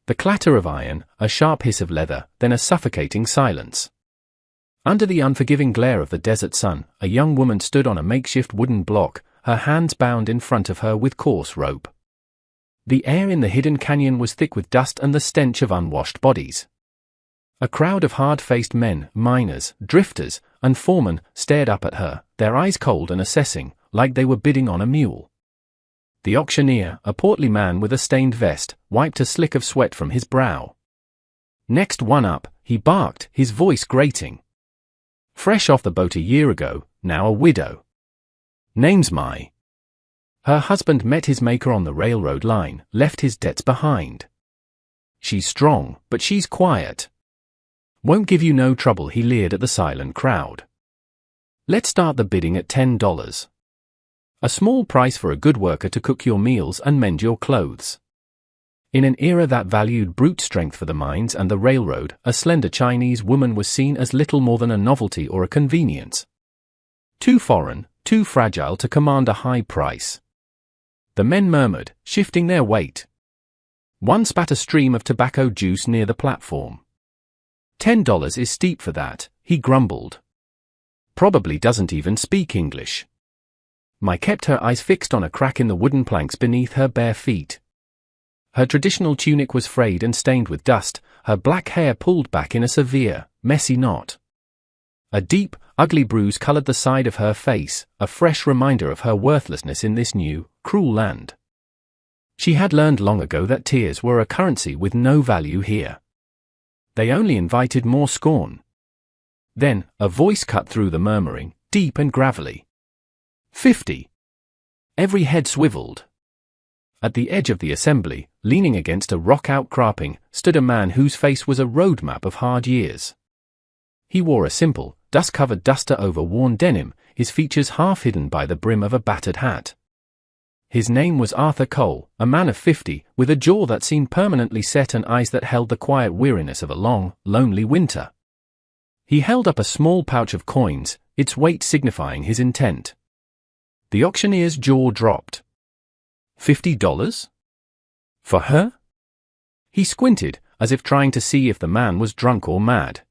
The clatter of iron, a sharp hiss of leather, then a suffocating silence. Under the unforgiving glare of the desert sun, a young woman stood on a makeshift wooden block, her hands bound in front of her with coarse rope. The air in the hidden canyon was thick with dust and the stench of unwashed bodies. A crowd of hard-faced men, miners, drifters, and foremen stared up at her, their eyes cold and assessing, like they were bidding on a mule. The auctioneer, a portly man with a stained vest, wiped a slick of sweat from his brow. "Next one up," he barked, his voice grating. Fresh off the boat a year ago, now a widow. Name's Mai. Her husband met his maker on the railroad line, left his debts behind. She's strong, but she's quiet. Won't give you no trouble, he leered at the silent crowd. Let's start the bidding at $10. A small price for a good worker to cook your meals and mend your clothes. In an era that valued brute strength for the mines and the railroad, a slender Chinese woman was seen as little more than a novelty or a convenience. Too foreign, too fragile to command a high price. The men murmured, shifting their weight. One spat a stream of tobacco juice near the platform. $10 is steep for that, he grumbled. Probably doesn't even speak English. Mai kept her eyes fixed on a crack in the wooden planks beneath her bare feet. Her traditional tunic was frayed and stained with dust, her black hair pulled back in a severe, messy knot. A deep, ugly bruise colored the side of her face, a fresh reminder of her worthlessness in this new, cruel land. She had learned long ago that tears were a currency with no value here. They only invited more scorn. Then, a voice cut through the murmuring, deep and gravelly. 50. Every head swiveled. At the edge of the assembly, leaning against a rock outcropping, stood a man whose face was a roadmap of hard years. He wore a simple, dust-covered duster over worn denim, his features half hidden by the brim of a battered hat. His name was Arthur Cole, a man of 50, with a jaw that seemed permanently set and eyes that held the quiet weariness of a long, lonely winter. He held up a small pouch of coins, its weight signifying his intent. The auctioneer's jaw dropped. $50? For her? He squinted, as if trying to see if the man was drunk or mad.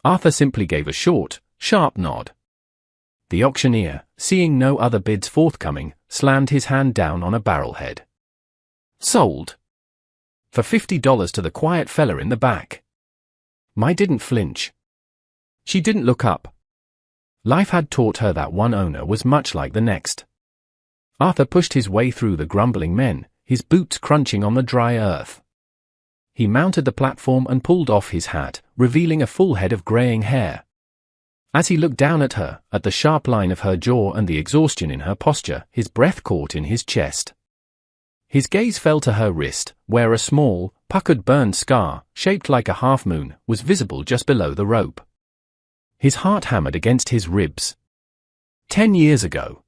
Arthur simply gave a short, sharp nod. The auctioneer, seeing no other bids forthcoming, slammed his hand down on a barrelhead. Sold. For $50 to the quiet fella in the back. Mai didn't flinch. She didn't look up. Life had taught her that one owner was much like the next. Arthur pushed his way through the grumbling men, his boots crunching on the dry earth. He mounted the platform and pulled off his hat, revealing a full head of graying hair. As he looked down at her, at the sharp line of her jaw and the exhaustion in her posture, his breath caught in his chest. His gaze fell to her wrist, where a small, puckered burn scar, shaped like a half-moon, was visible just below the rope. His heart hammered against his ribs. 10 years ago.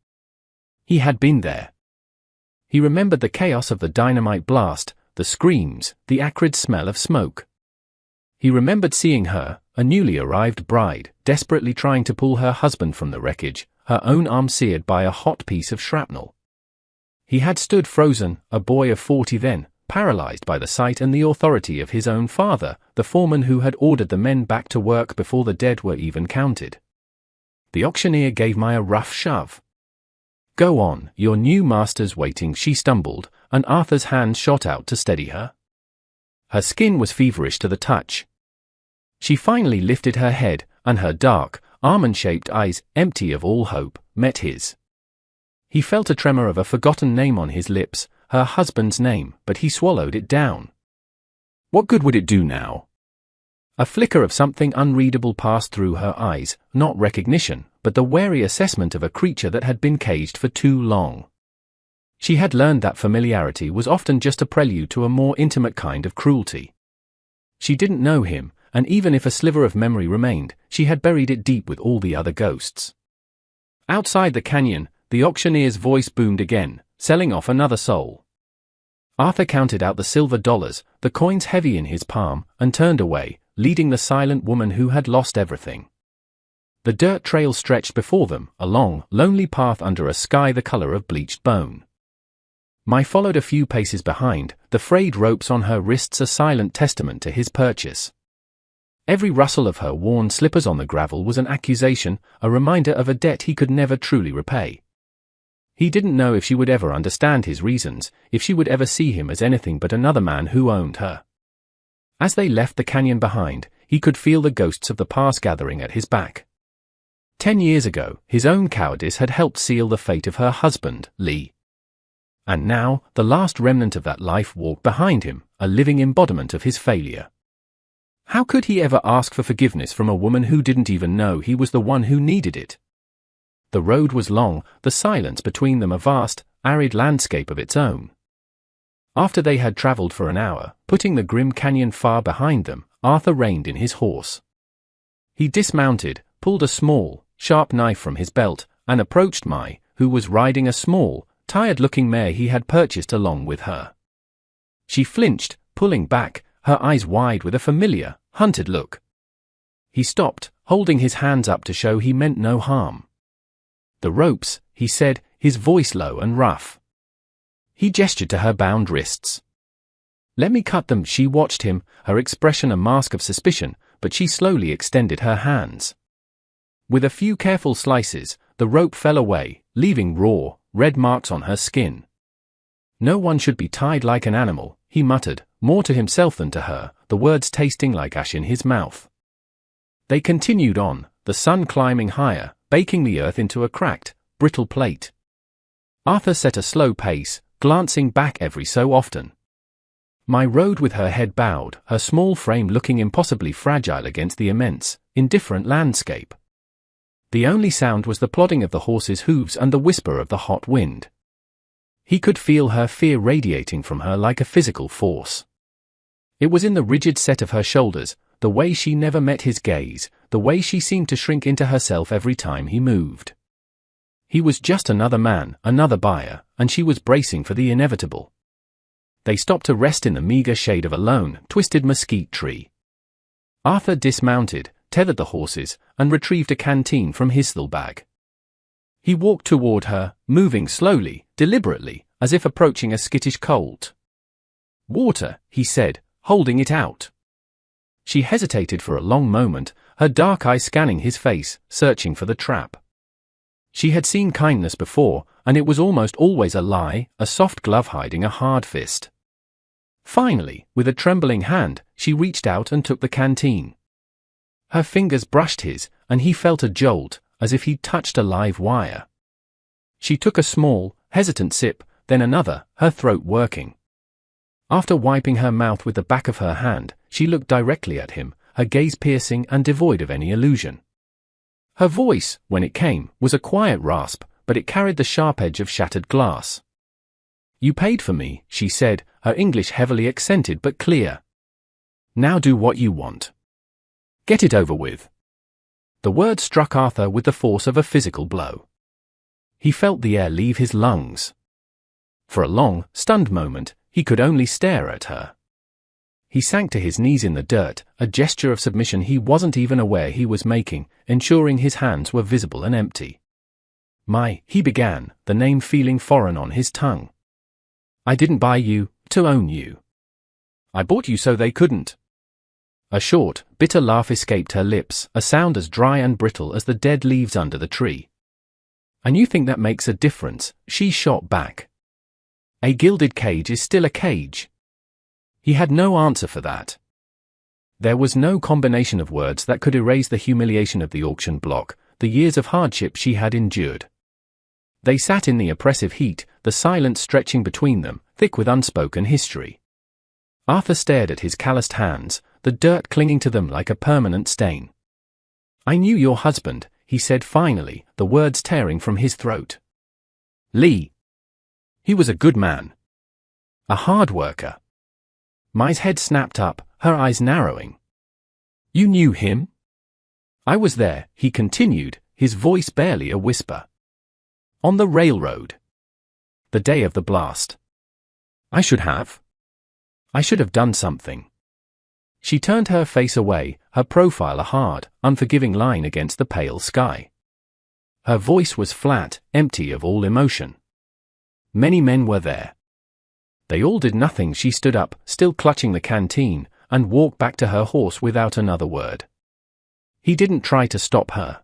He had been there. He remembered the chaos of the dynamite blast, the screams, the acrid smell of smoke. He remembered seeing her, a newly arrived bride, desperately trying to pull her husband from the wreckage, her own arm seared by a hot piece of shrapnel. He had stood frozen, a boy of 40 then, paralyzed by the sight and the authority of his own father, the foreman who had ordered the men back to work before the dead were even counted. The auctioneer gave Mai a rough shove. Go on, your new master's waiting, she stumbled, and Arthur's hand shot out to steady her. Her skin was feverish to the touch. She finally lifted her head, and her dark, almond-shaped eyes, empty of all hope, met his. He felt a tremor of a forgotten name on his lips, her husband's name, but he swallowed it down. What good would it do now? A flicker of something unreadable passed through her eyes, not recognition, but the wary assessment of a creature that had been caged for too long. She had learned that familiarity was often just a prelude to a more intimate kind of cruelty. She didn't know him, and even if a sliver of memory remained, she had buried it deep with all the other ghosts. Outside the canyon, the auctioneer's voice boomed again, selling off another soul. Arthur counted out the silver dollars, the coins heavy in his palm, and turned away, leading the silent woman who had lost everything. The dirt trail stretched before them, a long, lonely path under a sky the color of bleached bone. Mai followed a few paces behind, the frayed ropes on her wrists a silent testament to his purchase. Every rustle of her worn slippers on the gravel was an accusation, a reminder of a debt he could never truly repay. He didn't know if she would ever understand his reasons, if she would ever see him as anything but another man who owned her. As they left the canyon behind, he could feel the ghosts of the past gathering at his back. 10 years ago, his own cowardice had helped seal the fate of her husband, Lee. And now, the last remnant of that life walked behind him, a living embodiment of his failure. How could he ever ask for forgiveness from a woman who didn't even know he was the one who needed it? The road was long, the silence between them a vast, arid landscape of its own. After they had traveled for an hour, putting the grim canyon far behind them, Arthur reined in his horse. He dismounted, pulled a small, sharp knife from his belt, and approached Mai, who was riding a small, tired-looking mare he had purchased along with her. She flinched, pulling back, her eyes wide with a familiar, hunted look. He stopped, holding his hands up to show he meant no harm. "The ropes," he said, his voice low and rough. He gestured to her bound wrists. "Let me cut them." She watched him, her expression a mask of suspicion, but she slowly extended her hands. With a few careful slices, the rope fell away, leaving raw, red marks on her skin. "No one should be tied like an animal," he muttered, more to himself than to her, the words tasting like ash in his mouth. They continued on, the sun climbing higher, baking the earth into a cracked, brittle plate. Arthur set a slow pace, glancing back every so often. Mai rode with her head bowed, her small frame looking impossibly fragile against the immense, indifferent landscape. The only sound was the plodding of the horse's hooves and the whisper of the hot wind. He could feel her fear radiating from her like a physical force. It was in the rigid set of her shoulders, the way she never met his gaze, the way she seemed to shrink into herself every time he moved. He was just another man, another buyer, and she was bracing for the inevitable. They stopped to rest in the meager shade of a lone, twisted mesquite tree. Arthur dismounted, tethered the horses, and retrieved a canteen from his saddlebag. He walked toward her, moving slowly, deliberately, as if approaching a skittish colt. "Water," he said, holding it out. She hesitated for a long moment, her dark eyes scanning his face, searching for the trap. She had seen kindness before, and it was almost always a lie, a soft glove hiding a hard fist. Finally, with a trembling hand, she reached out and took the canteen. Her fingers brushed his, and he felt a jolt, as if he'd touched a live wire. She took a small, hesitant sip, then another, her throat working. After wiping her mouth with the back of her hand, she looked directly at him, her gaze piercing and devoid of any illusion. Her voice, when it came, was a quiet rasp, but it carried the sharp edge of shattered glass. "You paid for me," she said, her English heavily accented but clear. "Now do what you want. Get it over with." The word struck Arthur with the force of a physical blow. He felt the air leave his lungs. For a long, stunned moment, he could only stare at her. He sank to his knees in the dirt, a gesture of submission he wasn't even aware he was making, ensuring his hands were visible and empty. "Mai," he began, the name feeling foreign on his tongue. "I didn't buy you to own you. I bought you so they couldn't." A short, bitter laugh escaped her lips, a sound as dry and brittle as the dead leaves under the tree. "And you think that makes a difference?" she shot back. "A gilded cage is still a cage." He had no answer for that. There was no combination of words that could erase the humiliation of the auction block, the years of hardship she had endured. They sat in the oppressive heat, the silence stretching between them, thick with unspoken history. Arthur stared at his calloused hands, the dirt clinging to them like a permanent stain. "I knew your husband," he said finally, the words tearing from his throat. "Lee. He was a good man. A hard worker." Mai's head snapped up, her eyes narrowing. "You knew him?" "I was there," he continued, his voice barely a whisper. "On the railroad. The day of the blast. I should have done something." She turned her face away, her profile a hard, unforgiving line against the pale sky. Her voice was flat, empty of all emotion. "Many men were there. They all did nothing. She stood up, still clutching the canteen, and walked back to her horse without another word. He didn't try to stop her.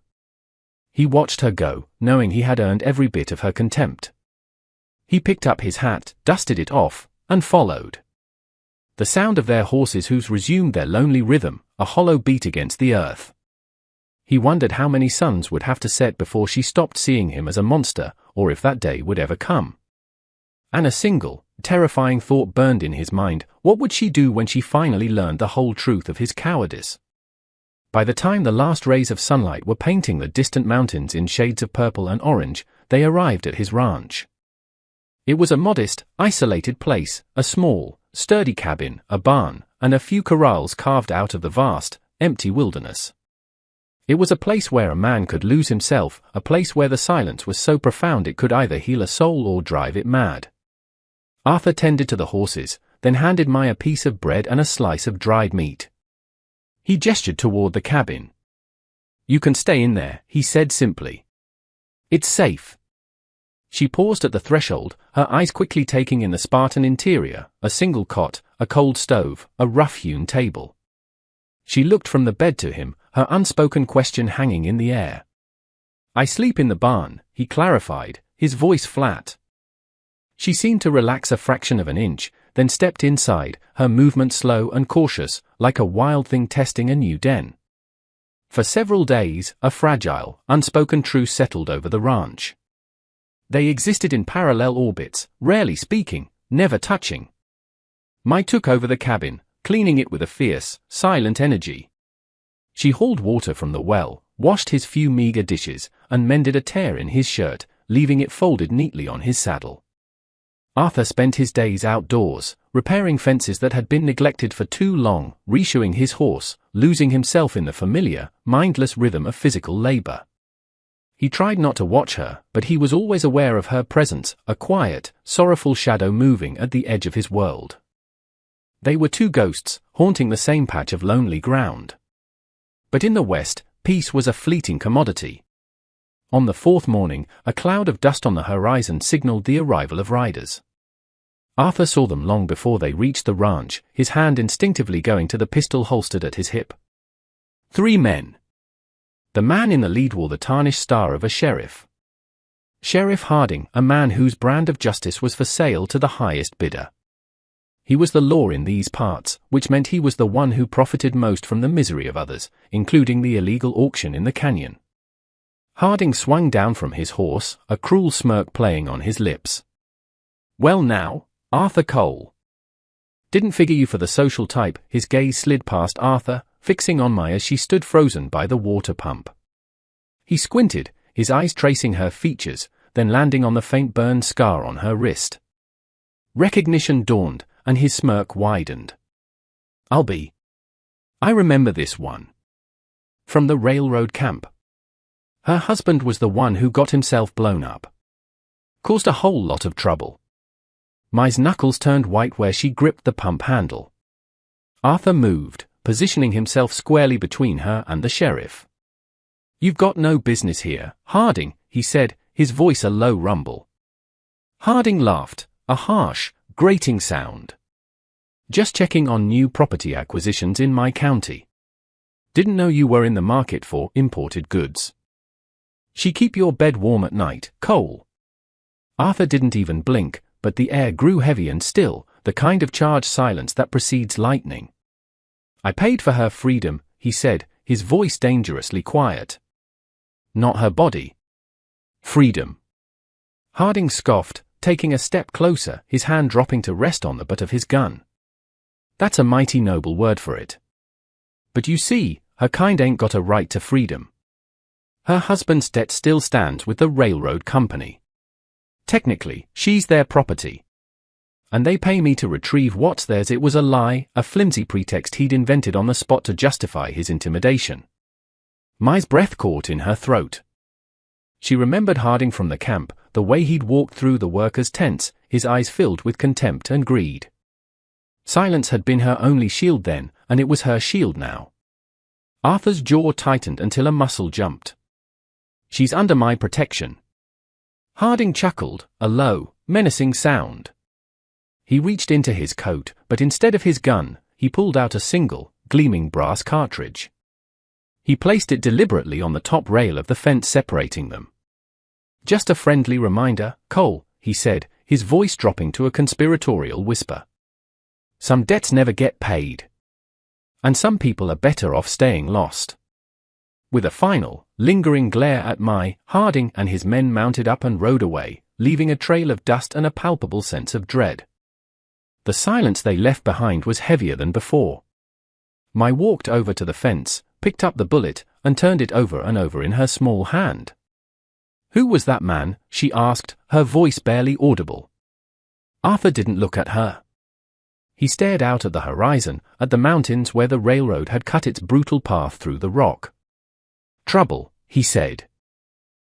He watched her go, knowing he had earned every bit of her contempt. He picked up his hat, dusted it off, and followed. The sound of their horses' hooves resumed their lonely rhythm, a hollow beat against the earth. He wondered how many suns would have to set before she stopped seeing him as a monster, or if that day would ever come. And a single, terrifying thought burned in his mind: what would she do when she finally learned the whole truth of his cowardice? By the time the last rays of sunlight were painting the distant mountains in shades of purple and orange, they arrived at his ranch. It was a modest, isolated place, a small, sturdy cabin, a barn, and a few corrals carved out of the vast, empty wilderness. It was a place where a man could lose himself, a place where the silence was so profound it could either heal a soul or drive it mad. Arthur tended to the horses, then handed Mai a piece of bread and a slice of dried meat. He gestured toward the cabin. "You can stay in there," he said simply. "It's safe." She paused at the threshold, her eyes quickly taking in the Spartan interior: a single cot, a cold stove, a rough-hewn table. She looked from the bed to him, her unspoken question hanging in the air. "I sleep in the barn," he clarified, his voice flat. She seemed to relax a fraction of an inch, then stepped inside, her movement slow and cautious, like a wild thing testing a new den. For several days, a fragile, unspoken truce settled over the ranch. They existed in parallel orbits, rarely speaking, never touching. Mai took over the cabin, cleaning it with a fierce, silent energy. She hauled water from the well, washed his few meager dishes, and mended a tear in his shirt, leaving it folded neatly on his saddle. Arthur spent his days outdoors, repairing fences that had been neglected for too long, reshoeing his horse, losing himself in the familiar, mindless rhythm of physical labor. He tried not to watch her, but he was always aware of her presence, a quiet, sorrowful shadow moving at the edge of his world. They were two ghosts, haunting the same patch of lonely ground. But in the west, peace was a fleeting commodity. On the fourth morning, a cloud of dust on the horizon signaled the arrival of riders. Arthur saw them long before they reached the ranch, his hand instinctively going to the pistol holstered at his hip. 3 men. The man in the lead wore the tarnished star of a sheriff. Sheriff Harding, a man whose brand of justice was for sale to the highest bidder. He was the law in these parts, which meant he was the one who profited most from the misery of others, including the illegal auction in the canyon. Harding swung down from his horse, a cruel smirk playing on his lips. "Well now, Arthur Cole. Didn't figure you for the social type." His gaze slid past Arthur, fixing on Mai as she stood frozen by the water pump. He squinted, his eyes tracing her features, then landing on the faint burn scar on her wrist. Recognition dawned, and his smirk widened. I remember this one. From the railroad camp. Her husband was the one who got himself blown up. Caused a whole lot of trouble." Mai's knuckles turned white where she gripped the pump handle. Arthur moved, positioning himself squarely between her and the sheriff. "You've got no business here, Harding," he said, his voice a low rumble. Harding laughed, a harsh, grating sound. "Just checking on new property acquisitions in my county. Didn't know you were in the market for imported goods. She keep your bed warm at night, Cole?" Arthur didn't even blink, but the air grew heavy and still, the kind of charged silence that precedes lightning. "I paid for her freedom," he said, his voice dangerously quiet. "Not her body." "Freedom." Harding scoffed, taking a step closer, his hand dropping to rest on the butt of his gun. "That's a mighty noble word for it. But you see, her kind ain't got a right to freedom. Her husband's debt still stands with the railroad company. Technically, she's their property. And they pay me to retrieve what's theirs." It was a lie, a flimsy pretext he'd invented on the spot to justify his intimidation. Mai's breath caught in her throat. She remembered Harding from the camp, the way he'd walked through the workers' tents, his eyes filled with contempt and greed. Silence had been her only shield then, and it was her shield now. Arthur's jaw tightened until a muscle jumped. "She's under my protection." Harding chuckled, a low, menacing sound. He reached into his coat, but instead of his gun, he pulled out a single, gleaming brass cartridge. He placed it deliberately on the top rail of the fence separating them. "Just a friendly reminder, Cole," he said, his voice dropping to a conspiratorial whisper. "Some debts never get paid. And some people are better off staying lost." With a final, lingering glare at Harding and his men mounted up and rode away, leaving a trail of dust and a palpable sense of dread. The silence they left behind was heavier than before. Mai walked over to the fence, picked up the bullet, and turned it over and over in her small hand. "Who was that man?" she asked, her voice barely audible. Arthur didn't look at her. He stared out at the horizon, at the mountains where the railroad had cut its brutal path through the rock. "Trouble," he said.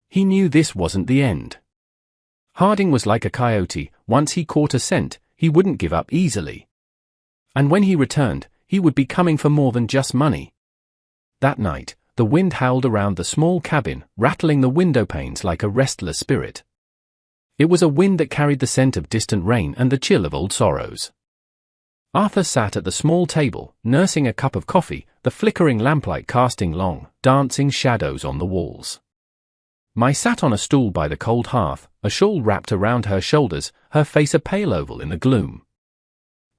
He knew this wasn't the end. Harding was like a coyote. Once he caught a scent, he wouldn't give up easily. And when he returned, he would be coming for more than just money. That night, the wind howled around the small cabin, rattling the window panes like a restless spirit. It was a wind that carried the scent of distant rain and the chill of old sorrows. Arthur sat at the small table, nursing a cup of coffee, the flickering lamplight casting long, dancing shadows on the walls. Mai sat on a stool by the cold hearth, a shawl wrapped around her shoulders, her face a pale oval in the gloom.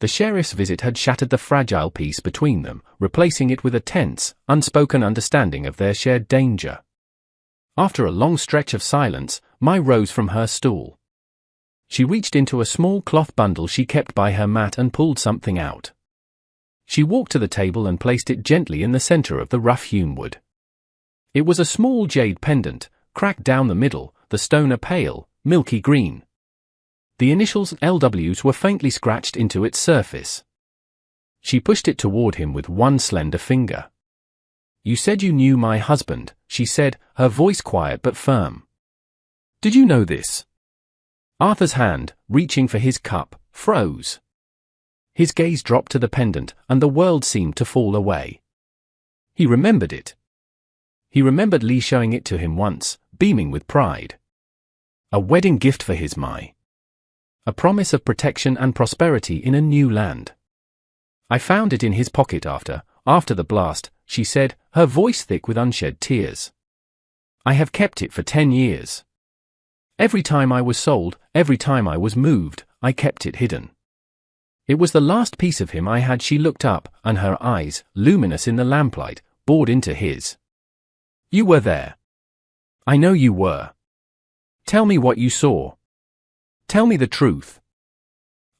The sheriff's visit had shattered the fragile peace between them, replacing it with a tense, unspoken understanding of their shared danger. After a long stretch of silence, Mai rose from her stool. She reached into a small cloth bundle she kept by her mat and pulled something out. She walked to the table and placed it gently in the center of the rough-hewn wood. It was a small jade pendant, cracked down the middle, the stone a pale, milky green. The initials LWs were faintly scratched into its surface. She pushed it toward him with one slender finger. "You said you knew my husband," she said, her voice quiet but firm. "Did you know this?" Arthur's hand, reaching for his cup, froze. His gaze dropped to the pendant, and the world seemed to fall away. He remembered it. He remembered Lee showing it to him once, beaming with pride. A wedding gift for his Mai. A promise of protection and prosperity in a new land. "I found it in his pocket after the blast," she said, her voice thick with unshed tears. "I have kept it for 10 years. Every time I was sold, every time I was moved, I kept it hidden. It was the last piece of him I had." She looked up, and her eyes, luminous in the lamplight, bored into his. "You were there. I know you were. Tell me what you saw. Tell me the truth."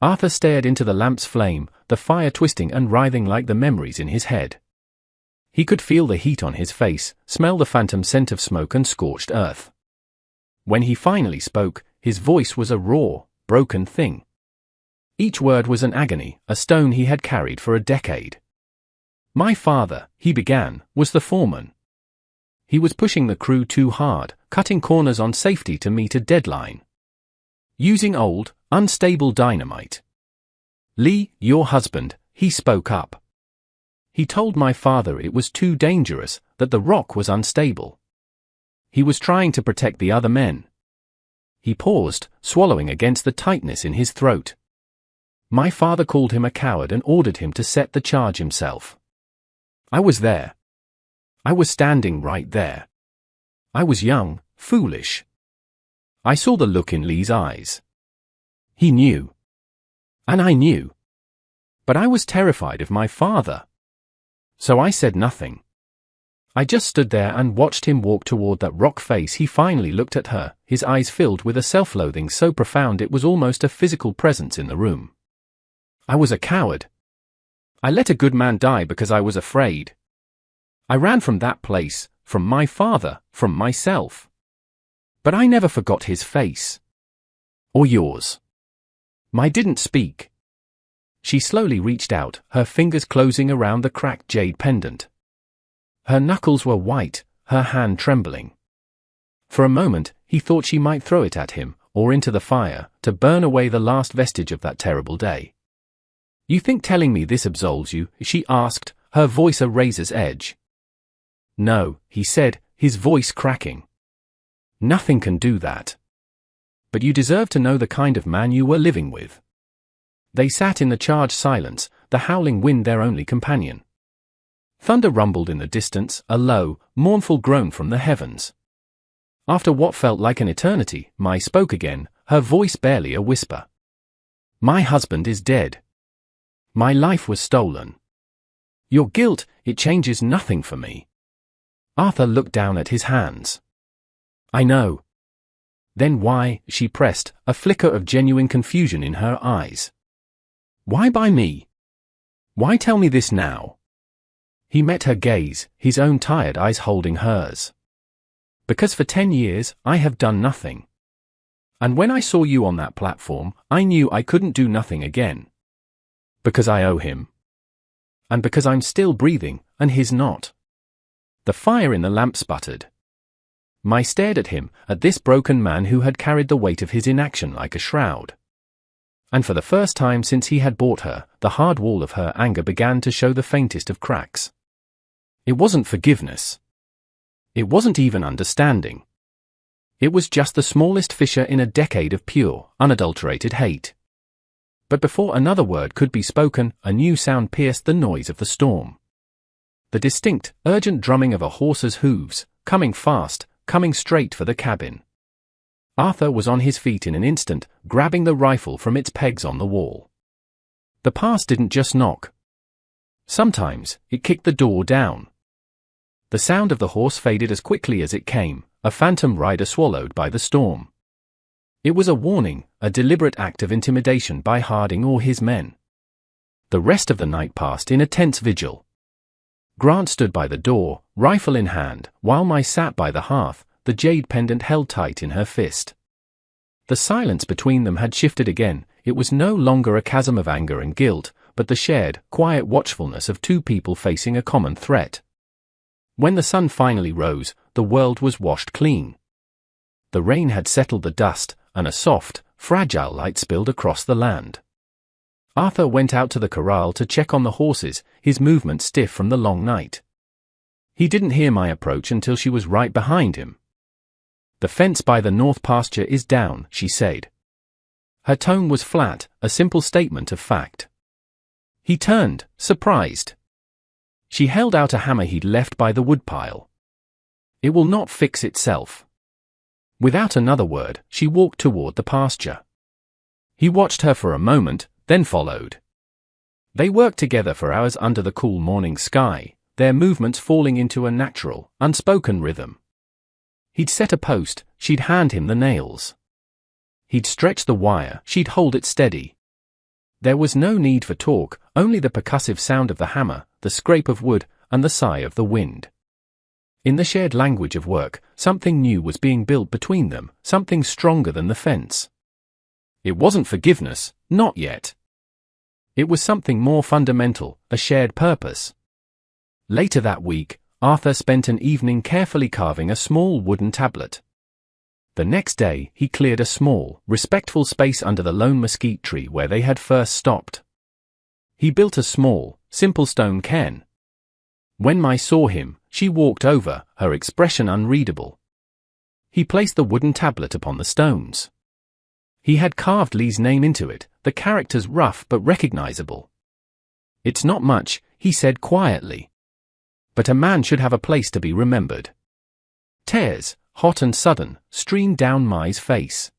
Arthur stared into the lamp's flame, the fire twisting and writhing like the memories in his head. He could feel the heat on his face, smell the phantom scent of smoke and scorched earth. When he finally spoke, his voice was a raw, broken thing. Each word was an agony, a stone he had carried for a decade. "My father," he began, "was the foreman. He was pushing the crew too hard, cutting corners on safety to meet a deadline. Using old, unstable dynamite. Lee, your husband," he spoke up. "He told my father it was too dangerous, that the rock was unstable. He was trying to protect the other men." He paused, swallowing against the tightness in his throat. "My father called him a coward and ordered him to set the charge himself. I was there. I was standing right there. I was young, foolish. I saw the look in Lee's eyes. He knew. And I knew. But I was terrified of my father. So I said nothing. I just stood there and watched him walk toward that rock face." He finally looked at her, his eyes filled with a self-loathing so profound it was almost a physical presence in the room. "I was a coward. I let a good man die because I was afraid. I ran from that place, from my father, from myself. But I never forgot his face. Or yours." Mai didn't speak. She slowly reached out, her fingers closing around the cracked jade pendant. Her knuckles were white, her hand trembling. For a moment, he thought she might throw it at him, or into the fire, to burn away the last vestige of that terrible day. "You think telling me this absolves you?" she asked, her voice a razor's edge. "No," he said, his voice cracking. "Nothing can do that. But you deserve to know the kind of man you were living with. They sat in the charged silence, the howling wind their only companion. Thunder rumbled in the distance, a low, mournful groan from the heavens. After what felt like an eternity, Mai spoke again, her voice barely a whisper. "My husband is dead. My life was stolen. Your guilt, it changes nothing for me." Arthur looked down at his hands. "I know." "Then why?" she pressed, a flicker of genuine confusion in her eyes. "Why by me? Why tell me this now?" He met her gaze, his own tired eyes holding hers. "Because for 10 years, I have done nothing. And when I saw you on that platform, I knew I couldn't do nothing again. Because I owe him. And because I'm still breathing, and he's not." The fire in the lamp sputtered. Mai stared at him, at this broken man who had carried the weight of his inaction like a shroud. And for the first time since he had bought her, the hard wall of her anger began to show the faintest of cracks. It wasn't forgiveness. It wasn't even understanding. It was just the smallest fissure in a decade of pure, unadulterated hate. But before another word could be spoken, a new sound pierced the noise of the storm. The distinct, urgent drumming of a horse's hooves, coming fast, coming straight for the cabin. Arthur was on his feet in an instant, grabbing the rifle from its pegs on the wall. The past didn't just knock. Sometimes, it kicked the door down. The sound of the horse faded as quickly as it came, a phantom rider swallowed by the storm. It was a warning, a deliberate act of intimidation by Harding or his men. The rest of the night passed in a tense vigil. Grant stood by the door, rifle in hand, while Mai sat by the hearth, the jade pendant held tight in her fist. The silence between them had shifted again. It was no longer a chasm of anger and guilt, but the shared, quiet watchfulness of two people facing a common threat. When the sun finally rose, the world was washed clean. The rain had settled the dust, and a soft, fragile light spilled across the land. Arthur went out to the corral to check on the horses, his movements stiff from the long night. He didn't hear Mai approach until she was right behind him. "The fence by the north pasture is down," she said. Her tone was flat, a simple statement of fact. He turned, surprised. She held out a hammer he'd left by the woodpile. "It will not fix itself." Without another word, she walked toward the pasture. He watched her for a moment, then followed. They worked together for hours under the cool morning sky, their movements falling into a natural, unspoken rhythm. He'd set a post, she'd hand him the nails. He'd stretch the wire, she'd hold it steady. There was no need for talk, only the percussive sound of the hammer, the scrape of wood, and the sigh of the wind. In the shared language of work, something new was being built between them, something stronger than the fence. It wasn't forgiveness, not yet. It was something more fundamental, a shared purpose. Later that week, Arthur spent an evening carefully carving a small wooden tablet. The next day, he cleared a small, respectful space under the lone mesquite tree where they had first stopped. He built a small, simple stone cairn. When Mai saw him, she walked over, her expression unreadable. He placed the wooden tablet upon the stones. He had carved Lee's name into it, the characters rough but recognizable. "It's not much," he said quietly. "But a man should have a place to be remembered." Tears, hot and sudden, streamed down Mai's face.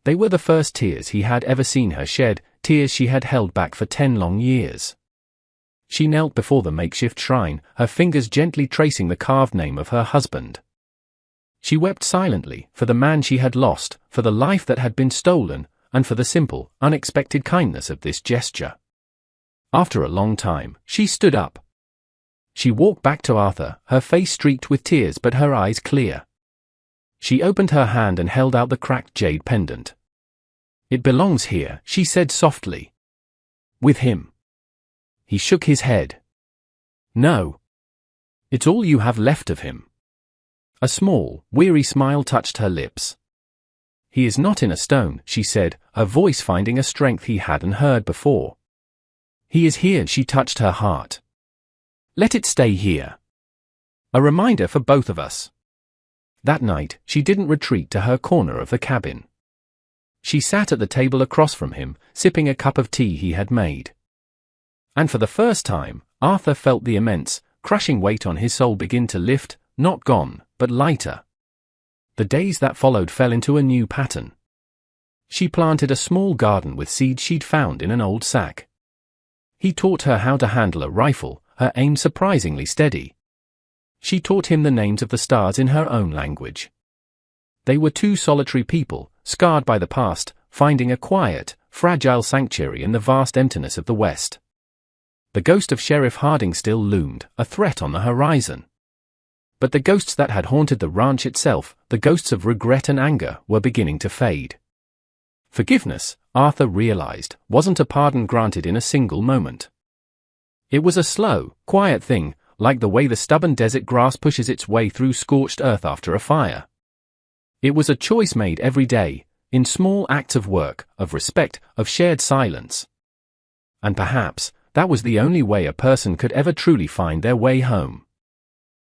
They were the first tears he had ever seen her shed, tears she had held back for 10 long years. She knelt before the makeshift shrine, her fingers gently tracing the carved name of her husband. She wept silently, for the man she had lost, for the life that had been stolen, and for the simple, unexpected kindness of this gesture. After a long time, she stood up. She walked back to Arthur, her face streaked with tears but her eyes clear. She opened her hand and held out the cracked jade pendant. "It belongs here," she said softly. "With him." He shook his head. "No. It's all you have left of him." A small, weary smile touched her lips. "He is not in a stone," she said, her voice finding a strength he hadn't heard before. "He is here," she touched her heart. "Let it stay here. A reminder for both of us." That night, she didn't retreat to her corner of the cabin. She sat at the table across from him, sipping a cup of tea he had made. And for the first time, Arthur felt the immense, crushing weight on his soul begin to lift, not gone, but lighter. The days that followed fell into a new pattern. She planted a small garden with seeds she'd found in an old sack. He taught her how to handle a rifle, her aim surprisingly steady. She taught him the names of the stars in her own language. They were two solitary people, scarred by the past, finding a quiet, fragile sanctuary in the vast emptiness of the West. The ghost of Sheriff Harding still loomed, a threat on the horizon. But the ghosts that had haunted the ranch itself, the ghosts of regret and anger, were beginning to fade. Forgiveness, Arthur realized, wasn't a pardon granted in a single moment. It was a slow, quiet thing, like the way the stubborn desert grass pushes its way through scorched earth after a fire. It was a choice made every day, in small acts of work, of respect, of shared silence. And perhaps, that was the only way a person could ever truly find their way home.